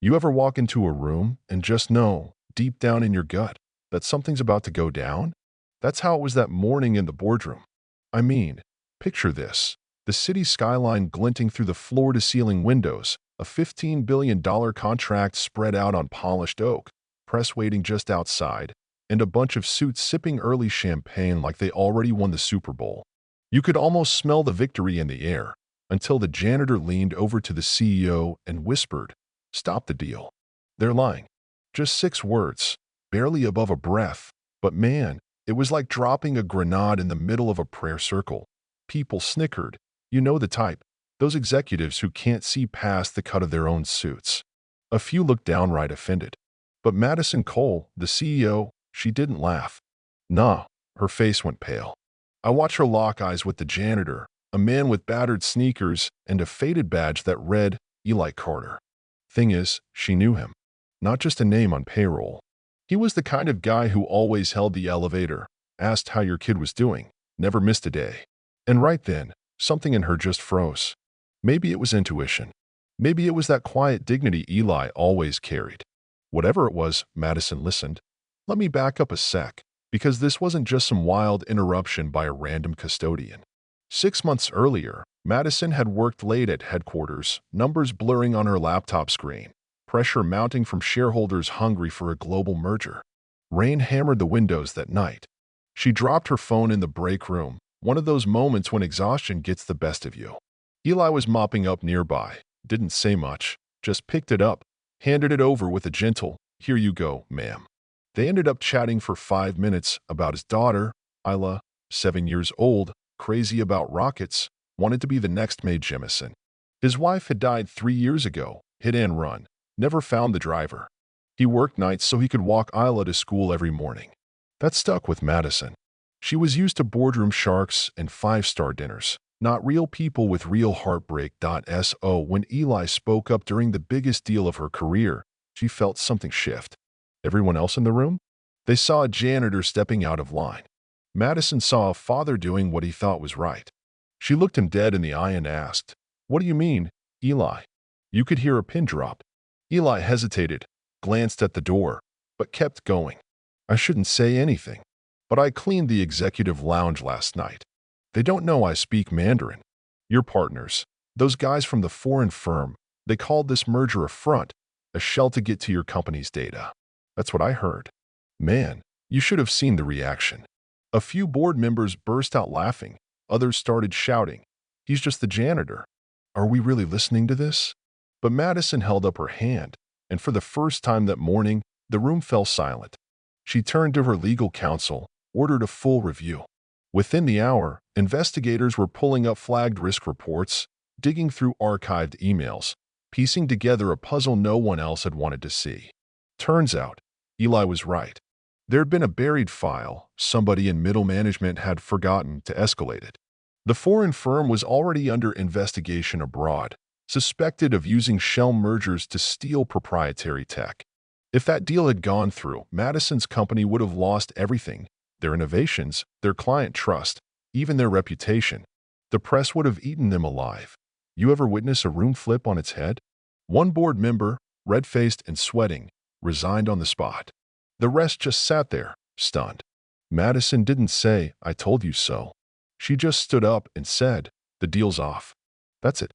You ever walk into a room and just know, deep down in your gut, that something's about to go down? That's how it was that morning in the boardroom. I mean, picture this. The city skyline glinting through the floor-to-ceiling windows, a $15 billion contract spread out on polished oak, press waiting just outside, and a bunch of suits sipping early champagne like they already won the Super Bowl. You could almost smell the victory in the air, until the janitor leaned over to the CEO and whispered, "Stop the deal." They're lying. Just 6 words, barely above a breath, but man, it was like dropping a grenade in the middle of a prayer circle. People snickered. You know the type, those executives who can't see past the cut of their own suits. A few looked downright offended. But Madison Cole, the CEO, she didn't laugh. Nah, her face went pale. I watched her lock eyes with the janitor, a man with battered sneakers and a faded badge that read Eli Carter. Thing is, she knew him. Not just a name on payroll. He was the kind of guy who always held the elevator, asked how your kid was doing, never missed a day. And right then, something in her just froze. Maybe it was intuition. Maybe it was that quiet dignity Eli always carried. Whatever it was, Madison listened. Let me back up a sec, because this wasn't just some wild interruption by a random custodian. 6 months earlier, Madison had worked late at headquarters, numbers blurring on her laptop screen, pressure mounting from shareholders hungry for a global merger. Rain hammered the windows that night. She dropped her phone in the break room, one of those moments when exhaustion gets the best of you. Eli was mopping up nearby, didn't say much, just picked it up, handed it over with a gentle, "Here you go, ma'am." They ended up chatting for 5 minutes about his daughter, Isla, 7 years old, crazy about rockets, wanted to be the next Mae Jemison. His wife had died 3 years ago, hit and run, never found the driver. He worked nights so he could walk Isla to school every morning. That stuck with Madison. She was used to boardroom sharks and five-star dinners, not real people with real heartbreak. So when Eli spoke up during the biggest deal of her career, she felt something shift. Everyone else in the room? They saw a janitor stepping out of line. Madison saw a father doing what he thought was right. She looked him dead in the eye and asked, "What do you mean, Eli?" You could hear a pin drop. Eli hesitated, glanced at the door, but kept going. "I shouldn't say anything, but I cleaned the executive lounge last night. They don't know I speak Mandarin. Your partners, those guys from the foreign firm, they called this merger a front, a shell to get to your company's data. That's what I heard." Man, you should have seen the reaction. A few board members burst out laughing. Others started shouting, "He's just the janitor. Are we really listening to this?" But Madison held up her hand, and for the first time that morning, the room fell silent. She turned to her legal counsel, ordered a full review. Within the hour, investigators were pulling up flagged risk reports, digging through archived emails, piecing together a puzzle no one else had wanted to see. Turns out, Eli was right. There had been a buried file. Somebody in middle management had forgotten to escalate it. The foreign firm was already under investigation abroad, suspected of using shell mergers to steal proprietary tech. If that deal had gone through, Madison's company would have lost everything: their innovations, their client trust, even their reputation. The press would have eaten them alive. You ever witness a room flip on its head? One board member, red-faced and sweating, resigned on the spot. The rest just sat there, stunned. Madison didn't say, "I told you so." She just stood up and said, "The deal's off." That's it.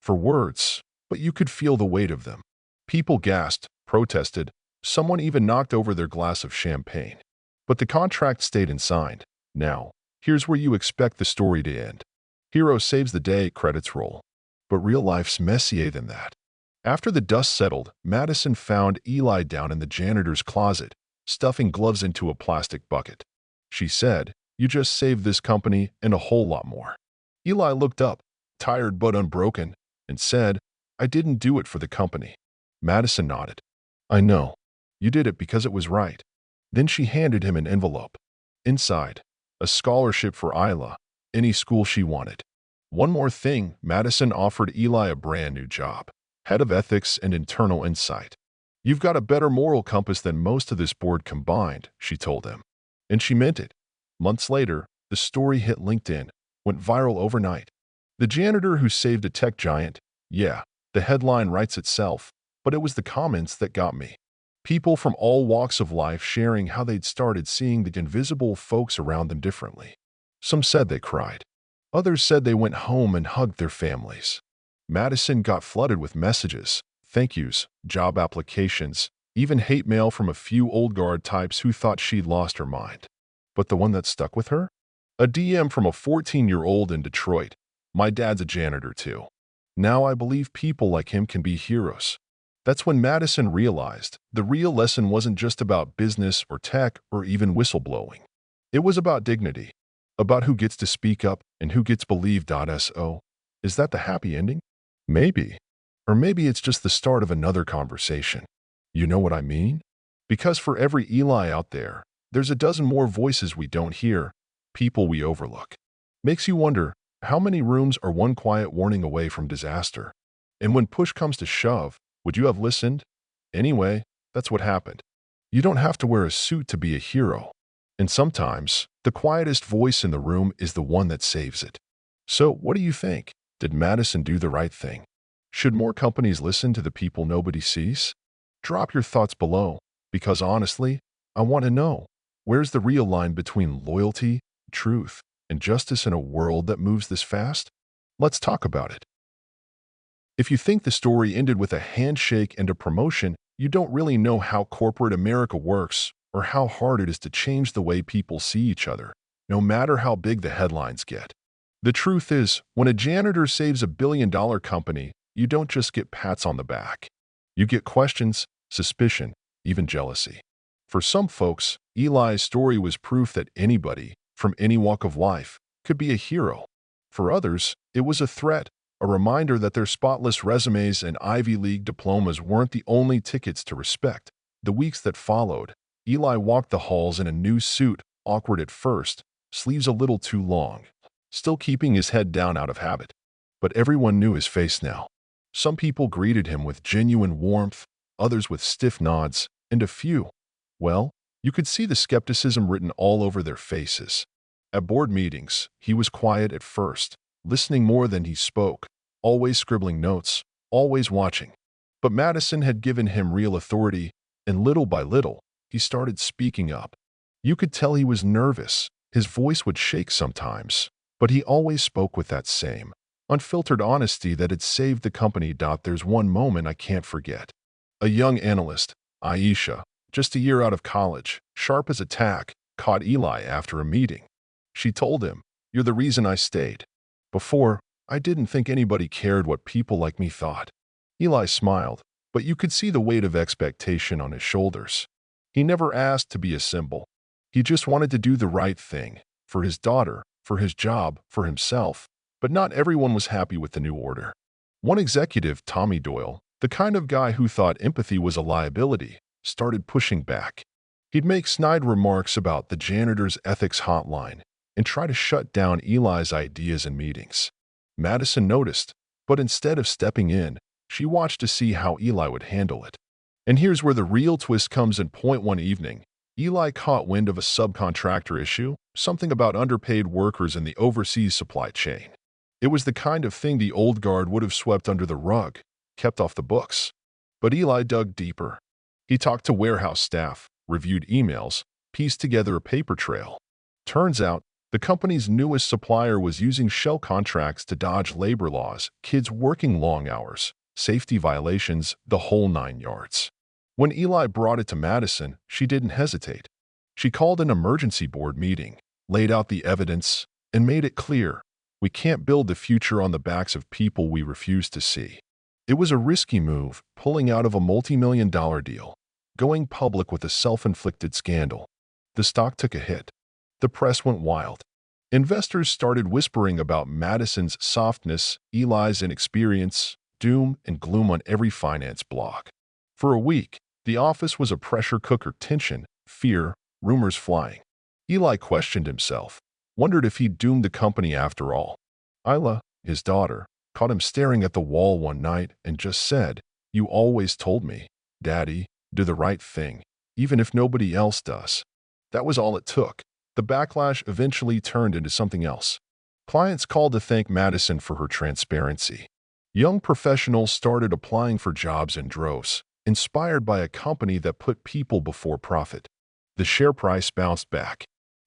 For words, but you could feel the weight of them. People gasped, protested. Someone even knocked over their glass of champagne. But the contract stayed unsigned. Now, here's where you expect the story to end. Hero saves the day, credits roll. But real life's messier than that. After the dust settled, Madison found Eli down in the janitor's closet, stuffing gloves into a plastic bucket. She said, "You just saved this company and a whole lot more." Eli looked up, tired but unbroken, and said, "I didn't do it for the company." Madison nodded. "I know. You did it because it was right." Then she handed him an envelope. Inside, a scholarship for Isla, any school she wanted. One more thing, Madison offered Eli a brand new job, head of ethics and internal insight. "You've got a better moral compass than most of this board combined," she told him. And she meant it. Months later, the story hit LinkedIn, went viral overnight. The janitor who saved a tech giant. Yeah, the headline writes itself. But it was the comments that got me. People from all walks of life sharing how they'd started seeing the invisible folks around them differently. Some said they cried. Others said they went home and hugged their families. Madison got flooded with messages, thank yous, job applications, even hate mail from a few old guard types who thought she'd lost her mind. But the one that stuck with her? A DM from a 14-year-old in Detroit. My dad's a janitor too. Now I believe people like him can be heroes. That's when Madison realized the real lesson wasn't just about business or tech or even whistleblowing. It was about dignity, about who gets to speak up and who gets believed. So, is that the happy ending? Maybe. Or maybe it's just the start of another conversation. You know what I mean? Because for every Eli out there, there's a dozen more voices we don't hear, people we overlook. Makes you wonder, how many rooms are one quiet warning away from disaster? And when push comes to shove, would you have listened? Anyway, that's what happened. You don't have to wear a suit to be a hero. And sometimes, the quietest voice in the room is the one that saves it. So, what do you think? Did Madison do the right thing? Should more companies listen to the people nobody sees? Drop your thoughts below, because honestly, I want to know, where's the real line between loyalty, truth, and justice in a world that moves this fast? Let's talk about it. If you think the story ended with a handshake and a promotion, you don't really know how corporate America works or how hard it is to change the way people see each other, no matter how big the headlines get. The truth is, when a janitor saves a billion-dollar company, you don't just get pats on the back. You get questions, suspicion, even jealousy. For some folks, Eli's story was proof that anybody, from any walk of life, could be a hero. For others, it was a threat, a reminder that their spotless resumes and Ivy League diplomas weren't the only tickets to respect. The weeks that followed, Eli walked the halls in a new suit, awkward at first, sleeves a little too long, still keeping his head down out of habit. But everyone knew his face now. Some people greeted him with genuine warmth, others with stiff nods, and a few, well, you could see the skepticism written all over their faces. At board meetings, he was quiet at first, listening more than he spoke, always scribbling notes, always watching. But Madison had given him real authority, and little by little, he started speaking up. You could tell he was nervous. His voice would shake sometimes, but he always spoke with that same, unfiltered honesty that had saved the company. There's one moment I can't forget. A young analyst, Aisha, just a year out of college, sharp as a tack, caught Eli after a meeting. She told him, "You're the reason I stayed. Before, I didn't think anybody cared what people like me thought." Eli smiled, but you could see the weight of expectation on his shoulders. He never asked to be a symbol. He just wanted to do the right thing, for his daughter, for his job, for himself. But not everyone was happy with the new order. One executive, Tommy Doyle, the kind of guy who thought empathy was a liability, started pushing back. He'd make snide remarks about the janitor's ethics hotline and try to shut down Eli's ideas in meetings. Madison noticed, but instead of stepping in, she watched to see how Eli would handle it. And here's where the real twist comes in. One evening, Eli caught wind of a subcontractor issue, something about underpaid workers in the overseas supply chain. It was the kind of thing the old guard would have swept under the rug, kept off the books. But Eli dug deeper. He talked to warehouse staff, reviewed emails, pieced together a paper trail. Turns out, the company's newest supplier was using shell contracts to dodge labor laws, kids working long hours, safety violations, the whole 9 yards. When Eli brought it to Madison, she didn't hesitate. She called an emergency board meeting, laid out the evidence, and made it clear, we can't build the future on the backs of people we refuse to see. It was a risky move, pulling out of a multi-million-dollar deal, going public with a self-inflicted scandal. The stock took a hit. The press went wild. Investors started whispering about Madison's softness, Eli's inexperience, doom and gloom on every finance blog. For a week, the office was a pressure cooker: tension, fear, rumors flying. Eli questioned himself, wondered if he'd doomed the company after all. Isla, his daughter, caught him staring at the wall one night and just said, "You always told me, Daddy, do the right thing, even if nobody else does." That was all it took. The backlash eventually turned into something else. Clients called to thank Madison for her transparency. Young professionals started applying for jobs in droves, inspired by a company that put people before profit. The share price bounced back.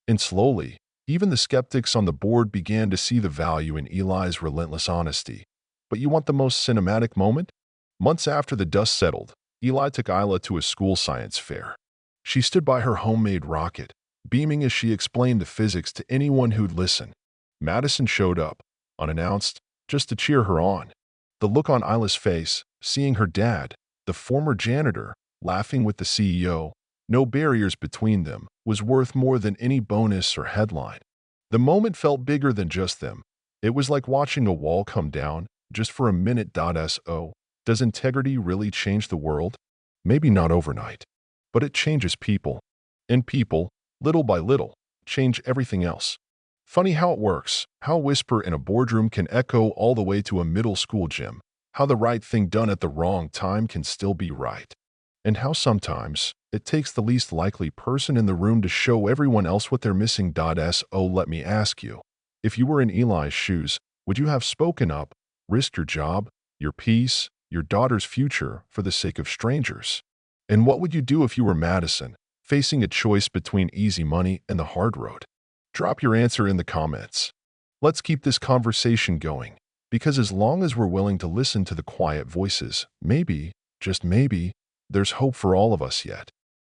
And slowly, even the skeptics on the board began to see the value in Eli's relentless honesty. But you want the most cinematic moment? Months after the dust settled, Eli took Isla to a school science fair. She stood by her homemade rocket, beaming as she explained the physics to anyone who'd listen. Madison showed up, unannounced, just to cheer her on. The look on Isla's face, seeing her dad, the former janitor, laughing with the CEO, no barriers between them, was worth more than any bonus or headline. The moment felt bigger than just them. It was like watching a wall come down, just for a minute. So, does integrity really change the world? Maybe not overnight, but it changes people. And people, little by little, change everything else. Funny how it works, how a whisper in a boardroom can echo all the way to a middle school gym, how the right thing done at the wrong time can still be right, and how sometimes it takes the least likely person in the room to show everyone else what they're missing. So let me ask you, if you were in Eli's shoes, would you have spoken up, risked your job, your peace, your daughter's future for the sake of strangers? And what would you do if you were Madison, facing a choice between easy money and the hard road? Drop your answer in the comments. Let's keep this conversation going, because as long as we're willing to listen to the quiet voices, maybe, just maybe, there's hope for all of us yet.